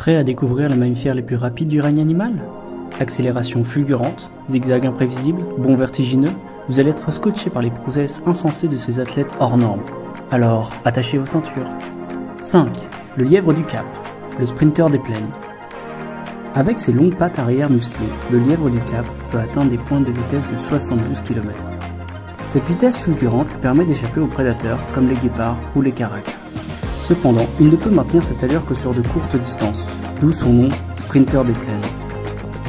Prêt à découvrir les mammifères les plus rapides du règne animal? Accélération fulgurante, zigzag imprévisible, bond vertigineux, vous allez être scotché par les prouesses insensées de ces athlètes hors normes. Alors, attachez vos ceintures. 5. Le lièvre du Cap, le sprinter des plaines. Avec ses longues pattes arrière musclées, le lièvre du Cap peut atteindre des pointes de vitesse de 72 km/h. Cette vitesse fulgurante lui permet d'échapper aux prédateurs comme les guépards ou les caracs. Cependant, il ne peut maintenir cette allure que sur de courtes distances, d'où son nom, sprinter des plaines.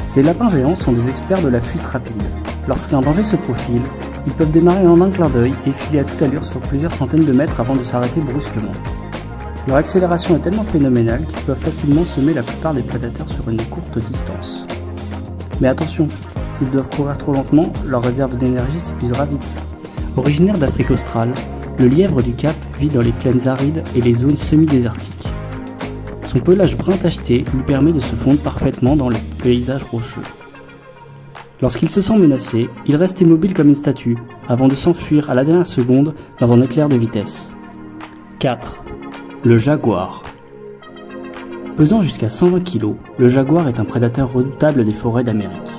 Ces lapins géants sont des experts de la fuite rapide. Lorsqu'un danger se profile, ils peuvent démarrer en un clin d'œil et filer à toute allure sur plusieurs centaines de mètres avant de s'arrêter brusquement. Leur accélération est tellement phénoménale qu'ils peuvent facilement semer la plupart des prédateurs sur une courte distance. Mais attention, s'ils doivent courir trop lentement, leur réserve d'énergie s'épuisera vite. Originaire d'Afrique australe, le lièvre du Cap vit dans les plaines arides et les zones semi-désertiques. Son pelage brun tacheté lui permet de se fondre parfaitement dans les paysages rocheux. Lorsqu'il se sent menacé, il reste immobile comme une statue, avant de s'enfuir à la dernière seconde dans un éclair de vitesse. 4. Le jaguar. Pesant jusqu'à 120 kg, le jaguar est un prédateur redoutable des forêts d'Amérique.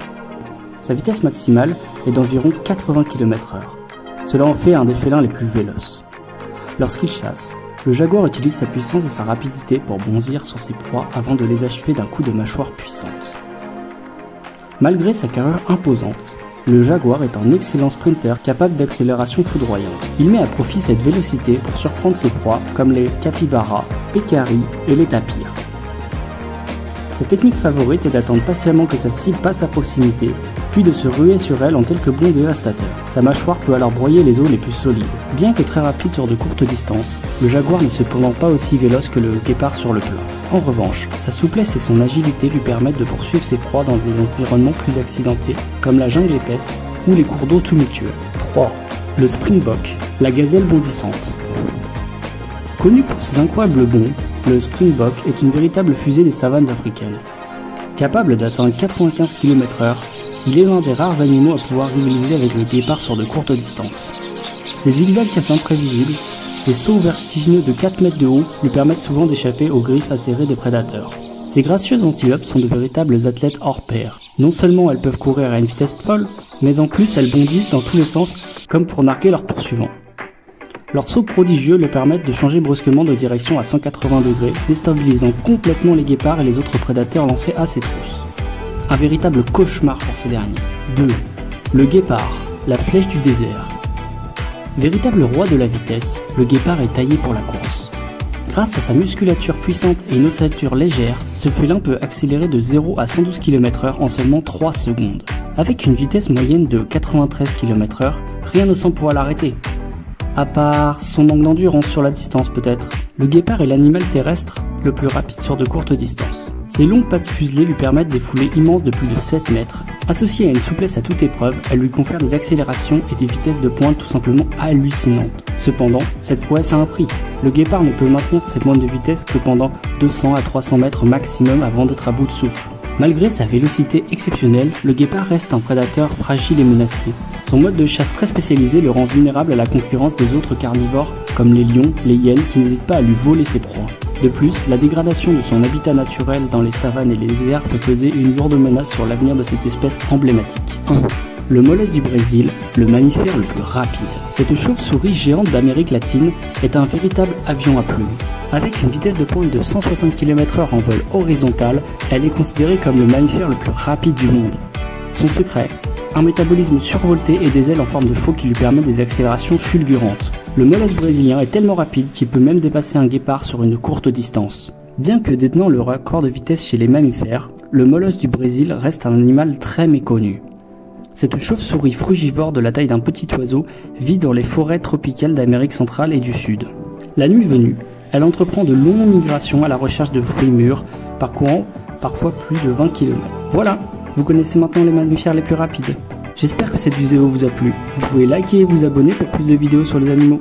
Sa vitesse maximale est d'environ 80 km/h. Cela en fait un des félins les plus véloces. Lorsqu'il chasse, le jaguar utilise sa puissance et sa rapidité pour bondir sur ses proies avant de les achever d'un coup de mâchoire puissante. Malgré sa carrure imposante, le jaguar est un excellent sprinter capable d'accélération foudroyante. Il met à profit cette vélocité pour surprendre ses proies comme les capybaras, pécaris et les tapirs. Sa technique favorite est d'attendre patiemment que sa cible passe à proximité, puis de se ruer sur elle en quelques bonds dévastateurs. Sa mâchoire peut alors broyer les os les plus solides. Bien que très rapide sur de courtes distances, le jaguar n'est cependant pas aussi véloce que le guépard sur le plat. En revanche, sa souplesse et son agilité lui permettent de poursuivre ses proies dans des environnements plus accidentés, comme la jungle épaisse ou les cours d'eau tumultueux. 3. Le springbok, la gazelle bondissante. Connu pour ses incroyables bonds, le springbok est une véritable fusée des savanes africaines. Capable d'atteindre 95 km/h, il est l'un des rares animaux à pouvoir rivaliser avec le guépard sur de courtes distances. Ses zigzags quasi imprévisibles, ses sauts vertigineux de 4 mètres de haut lui permettent souvent d'échapper aux griffes acérées des prédateurs. Ces gracieuses antilopes sont de véritables athlètes hors pair. Non seulement elles peuvent courir à une vitesse folle, mais en plus elles bondissent dans tous les sens comme pour narguer leurs poursuivants. Leurs sauts prodigieux leur permettent de changer brusquement de direction à 180 degrés, déstabilisant complètement les guépards et les autres prédateurs lancés à ses trousses. Un véritable cauchemar pour ces derniers. 2. Le guépard, la flèche du désert. Véritable roi de la vitesse, le guépard est taillé pour la course. Grâce à sa musculature puissante et une ossature légère, ce félin peut accélérer de 0 à 112 km/h en seulement 3 secondes. Avec une vitesse moyenne de 93 km/h, rien ne semble pouvoir l'arrêter. À part son manque d'endurance sur la distance peut-être. Le guépard est l'animal terrestre le plus rapide sur de courtes distances. Ses longues pattes fuselées lui permettent des foulées immenses de plus de 7 mètres. Associée à une souplesse à toute épreuve, elle lui confère des accélérations et des vitesses de pointe tout simplement hallucinantes. Cependant, cette prouesse a un prix. Le guépard ne peut maintenir ses pointes de vitesse que pendant 200 à 300 mètres maximum avant d'être à bout de souffle. Malgré sa vélocité exceptionnelle, le guépard reste un prédateur fragile et menacé. Son mode de chasse très spécialisé le rend vulnérable à la concurrence des autres carnivores comme les lions, les hyènes qui n'hésitent pas à lui voler ses proies. De plus, la dégradation de son habitat naturel dans les savanes et les déserts fait peser une lourde menace sur l'avenir de cette espèce emblématique. 1. Le molosse du Brésil, le mammifère le plus rapide. Cette chauve-souris géante d'Amérique latine est un véritable avion à plumes. Avec une vitesse de pointe de 160 km/h en vol horizontal, elle est considérée comme le mammifère le plus rapide du monde. Son secret, un métabolisme survolté et des ailes en forme de faux qui lui permettent des accélérations fulgurantes. Le molosse brésilien est tellement rapide qu'il peut même dépasser un guépard sur une courte distance. Bien que détenant le record de vitesse chez les mammifères, le molosse du Brésil reste un animal très méconnu. Cette chauve-souris frugivore de la taille d'un petit oiseau vit dans les forêts tropicales d'Amérique centrale et du Sud. La nuit venue, elle entreprend de longues migrations à la recherche de fruits mûrs, parcourant parfois plus de 20 km. Voilà, vous connaissez maintenant les mammifères les plus rapides. J'espère que cette vidéo vous a plu. Vous pouvez liker et vous abonner pour plus de vidéos sur les animaux.